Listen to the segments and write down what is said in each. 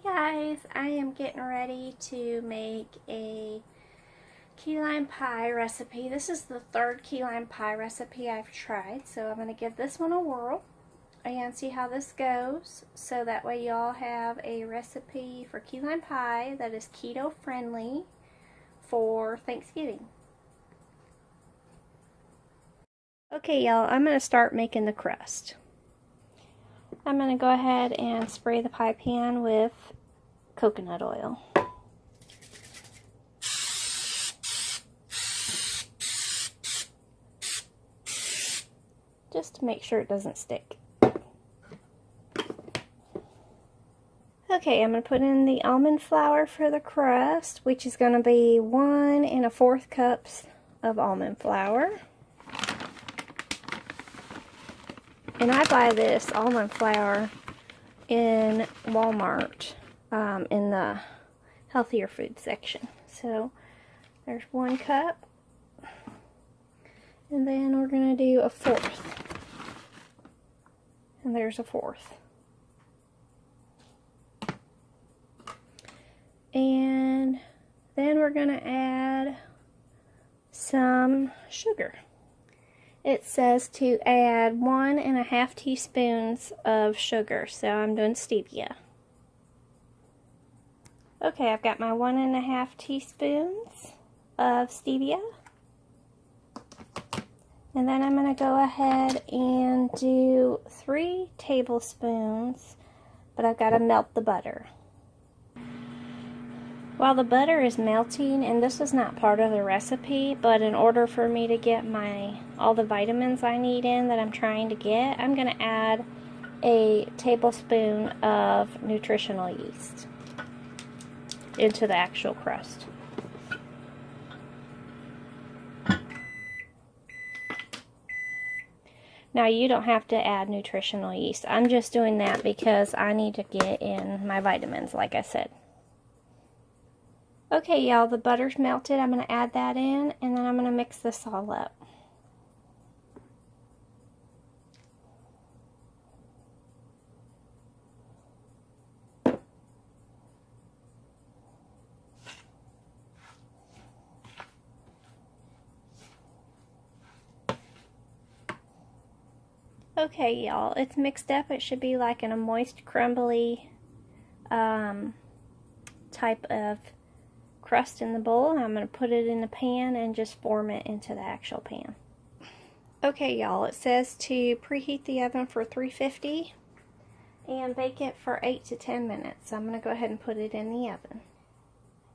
Hey guys, I am getting ready to make a key lime pie recipe. This is the third key lime pie recipe I've tried, so I'm going to give this one a whirl and see how this goes, so that way y'all have a recipe for key lime pie that is keto friendly for Thanksgiving. Okay y'all, I'm going to start making the crust. I'm going to go ahead and spray the pie pan with coconut oil. Just to make sure it doesn't stick. Okay, I'm going to put in the almond flour for the crust, which is going to be 1 1/4 cups of almond flour. And I buy this almond flour in Walmart in the healthier food section. So there's 1 cup. And then we're going to do 1/4. And there's 1/4. And then we're going to add some sugar. It says to add 1 1/2 teaspoons of sugar, so I'm doing stevia. Okay, I've got my 1 1/2 teaspoons of stevia. And then I'm going to go ahead and do 3 tablespoons, but I've got to melt the butter. While the butter is melting, and this is not part of the recipe, but in order for me to get all the vitamins I need in that I'm trying to get, I'm going to add a tablespoon of nutritional yeast into the actual crust. Now you don't have to add nutritional yeast. I'm just doing that because I need to get in my vitamins, like I said. Okay, y'all, the butter's melted. I'm going to add that in, and then I'm going to mix this all up. Okay, y'all, it's mixed up. It should be like in a moist, crumbly type of crust in the bowl. I'm going to put it in the pan and just form it into the actual pan. Okay, y'all, it says to preheat the oven for 350 and bake it for 8 to 10 minutes. So I'm going to go ahead and put it in the oven.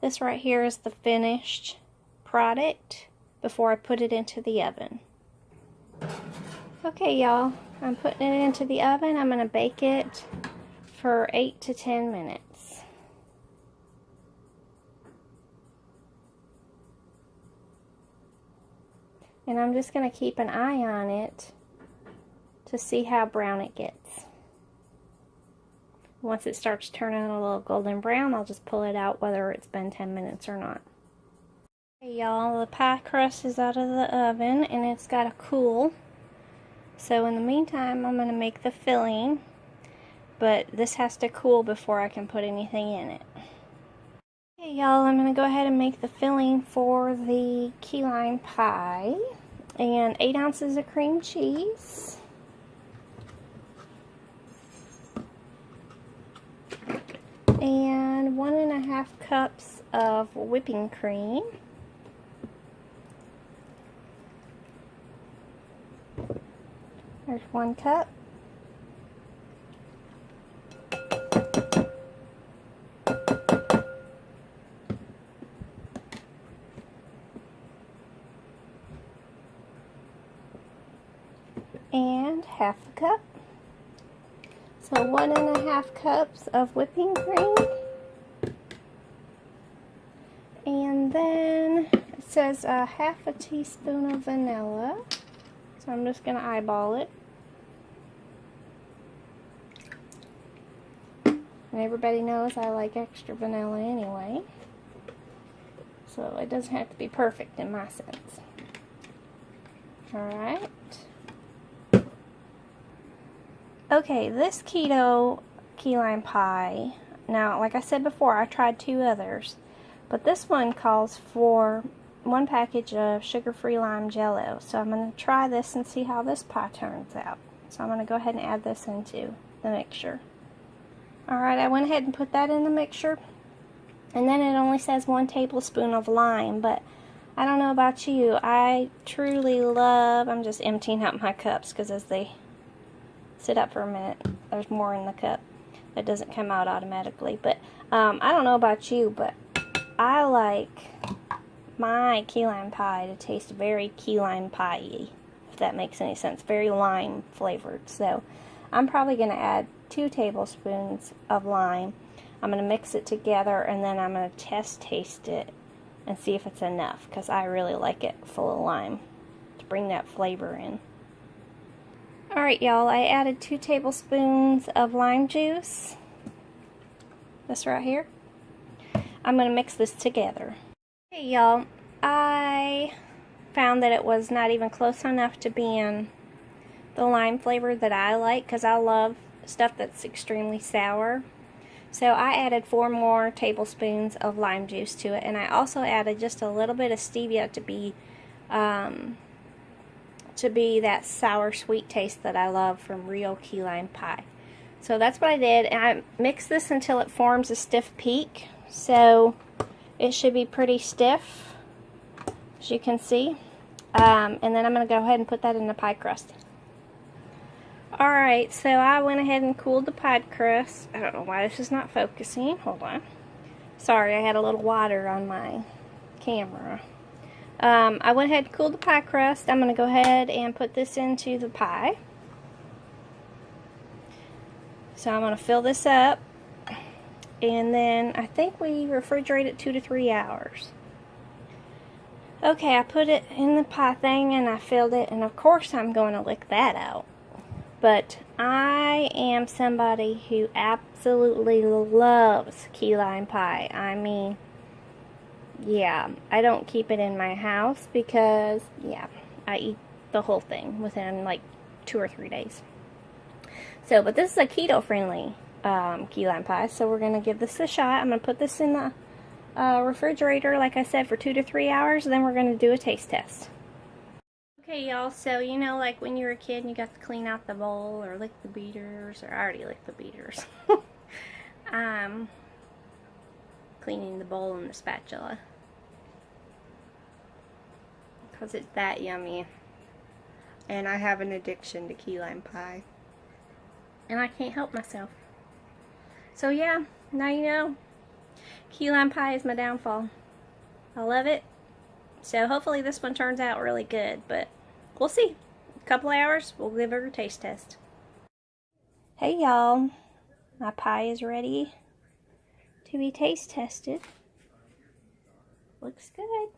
This right here is the finished product before I put it into the oven. Okay, y'all, I'm putting it into the oven. I'm going to bake it for 8 to 10 minutes. And I'm just going to keep an eye on it to see how brown it gets. Once it starts turning a little golden brown, I'll just pull it out whether it's been 10 minutes or not. Okay, y'all, the pie crust is out of the oven and it's got to cool. So in the meantime, I'm going to make the filling, but this has to cool before I can put anything in it. Okay, y'all, I'm going to go ahead and make the filling for the key lime pie. And 8 ounces of cream cheese. And 1 1/2 cups of whipping cream. There's 1 cup. And 1/2 cup. So 1 1/2 cups of whipping cream. And then it says 1/2 teaspoon of vanilla. So I'm just going to eyeball it. And everybody knows I like extra vanilla anyway. So it doesn't have to be perfect in my sense. Alright. Okay, this keto key lime pie Now, like I said before, I tried 2 others, but this one calls for 1 package of sugar-free lime jello. So I'm going to try this and see how this pie turns out. So I'm going to go ahead and add this into the mixture. Alright, I went ahead and put that in the mixture. And then it only says 1 tablespoon of lime, but I don't know about you. I truly love, I'm just emptying out my cups because as they sit up for a minute, there's more in the cup. That doesn't come out automatically. But I don't know about you, but I like my key lime pie to taste very key lime pie-y, if that makes any sense. Very lime flavored. So I'm probably going to add 2 tablespoons of lime. I'm going to mix it together, and then I'm going to taste it and see if it's enough, because I really like it full of lime to bring that flavor in. Alright, y'all, I added 2 tablespoons of lime juice. This right here. I'm going to mix this together. Hey, y'all, I found that it was not even close enough to being the lime flavor that I like, because I love stuff that's extremely sour. So I added 4 more tablespoons of lime juice to it, and I also added just a little bit of stevia to be that sour sweet taste that I love from real key lime pie. So that's what I did, and I mixed this until it forms a stiff peak. So it should be pretty stiff, as you can see. And then I'm going to go ahead and put that in the pie crust. Alright, so I went ahead and cooled the pie crust. I don't know why this is not focusing. Hold on. Sorry, I had a little water on my camera. I went ahead and cooled the pie crust. I'm going to go ahead and put this into the pie. So I'm going to fill this up. And then I think we refrigerate it 2 to 3 hours. Okay, I put it in the pie thing and I filled it. And of course I'm going to lick that out. But I am somebody who absolutely loves key lime pie. I mean, yeah, I don't keep it in my house because, yeah, I eat the whole thing within like 2 or 3 days. So, but this is a keto-friendly key lime pie, so we're going to give this a shot. I'm going to put this in the refrigerator, like I said, for 2 to 3 hours, and then we're going to do a taste test. Okay, y'all, so you know, like when you were a kid and you got to clean out the bowl or lick the beaters, or I already licked the beaters. Cleaning the bowl and the spatula, because it's that yummy. And I have an addiction to key lime pie. And I can't help myself. So yeah, now you know. Key lime pie is my downfall. I love it. So hopefully this one turns out really good, but we'll see. A couple hours, we'll give her a taste test. Hey y'all, my pie is ready to be taste tested. Looks good.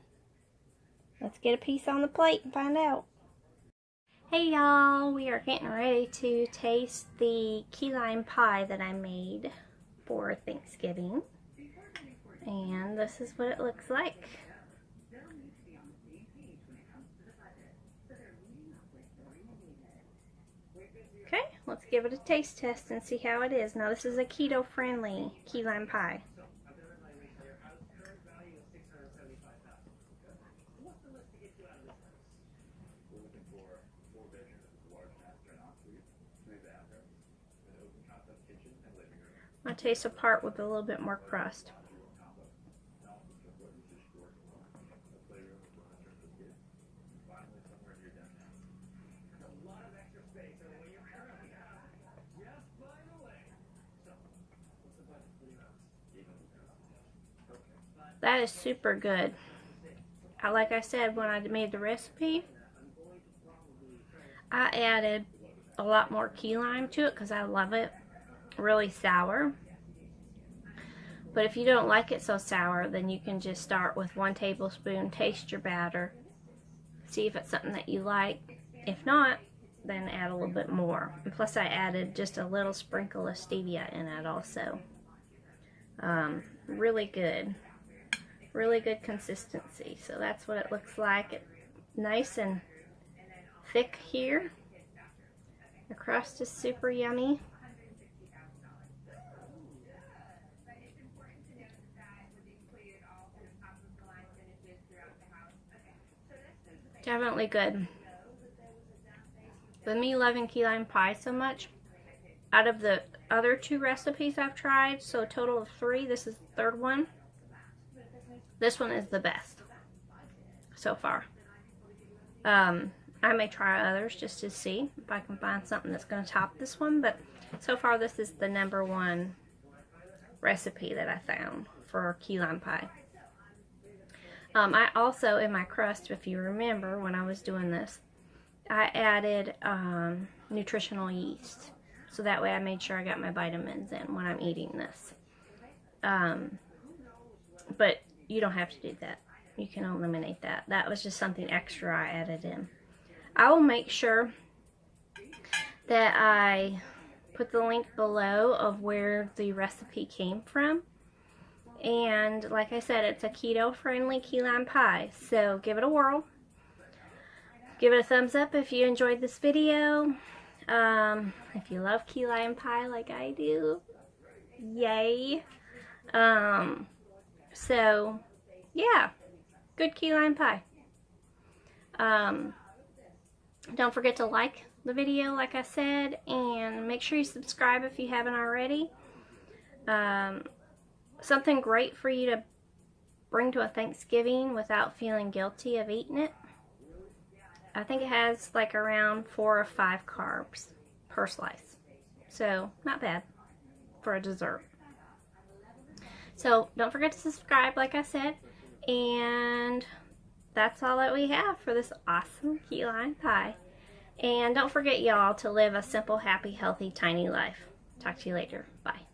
Let's get a piece on the plate and find out. Hey y'all, we are getting ready to taste the key lime pie that I made for Thanksgiving. And this is what it looks like. Okay, let's give it a taste test and see how it is. Now this is a keto-friendly key lime pie. I taste a part with a little bit more crust. That is super good. Like I said, when I made the recipe, I added a lot more key lime to it because I love it really sour. But if you don't like it so sour, then you can just start with 1 tablespoon, taste your batter, see if it's something that you like. If not, then add a little bit more. And plus I added just a little sprinkle of stevia in it also. Really good. Really good consistency. So that's what it looks like. It's nice and thick here. The crust is super yummy. Definitely good. With me loving key lime pie so much, out of the other 2 recipes I've tried, so a total of 3, this is the 3rd one. This one is the best so far. I may try others just to see if I can find something that's going to top this one, but so far this is the #1 recipe that I found for key lime pie. I also, in my crust, if you remember when I was doing this, I added nutritional yeast. So that way I made sure I got my vitamins in when I'm eating this. But you don't have to do that. You can eliminate that. That was just something extra I added in. I will make sure that I put the link below of where the recipe came from. And like I said, it's a keto-friendly key lime pie. So give it a whirl. Give it a thumbs up if you enjoyed this video. If you love key lime pie like I do, yay. So, yeah, good key lime pie. Don't forget to like the video, like I said, and make sure you subscribe if you haven't already. Something great for you to bring to a Thanksgiving without feeling guilty of eating it. I think it has like around 4 or 5 carbs per slice. So, not bad for a dessert. So, don't forget to subscribe, like I said. And that's all that we have for this awesome key lime pie. And don't forget, y'all, to live a simple, happy, healthy, tiny life. Talk to you later. Bye.